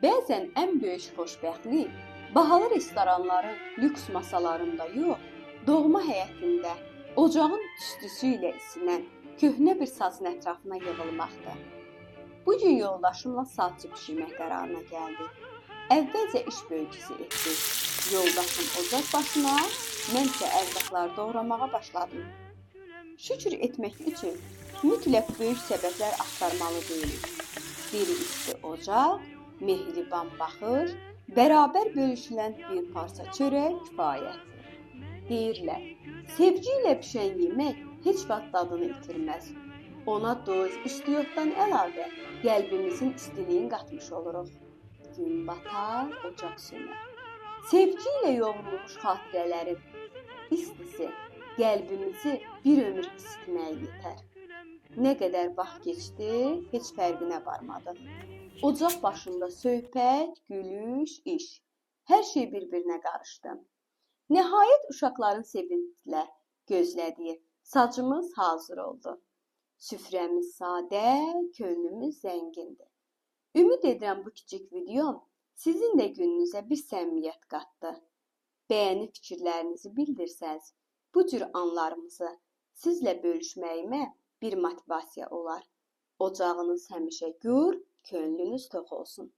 Bəzən ən böyük xoşbəxtlik bahalı restoranların lüks masalarında yox, doğma həyətində ocağın tüstüsü ilə isinən köhnə bir sazın ətrafına yığılmaqdır. Bu gün yoldaşımla sazçı bişirmək qərarına gəldik. Əvvəlcə iş bölgüsü etdik. Yoldaşım ocaq başına, mən isə ərzaqları doğramağa başladım. Şükür etmək üçün mütləq böyük səbətlər axtarmalı deyilik. Biri isti ocaq, mehriban baxır, bərabər bölüşülən bir parça çörək kifayətdir. Deyirlər, sevgi ilə bişən yemək heç vaxt dadını itirməz. Ona duz, istiotdan əlavə qəlbimizin istiliyini qatmış oluruq. Gün batar, ocaq sönər. Sevgi ilə yoğrulmuş xatirələrin istisi qəlbimizi bir ömür isitməyə yetər. Nə qədər vaxt keçdi, heç fərqinə varmadıq. Ocaq başında söhbət, gülüş, iş. Hər şey bir-birinə qarışdı. Nəhayət uşaqların sevinclə gözlədiyi sacımız hazır oldu. Süfrəmiz sadə, könlümüz zəngindir. Ümid edirəm bu kiçik videom sizin də gününüzə bir səmimiyyət qatdı. Bəyənib fikirlərinizi bildirsəz, bu cür anlarımızı sizlə bölüşməyimə bir motivasiya olar. Ocağınız həmişə gür, könlünüz tox olsun.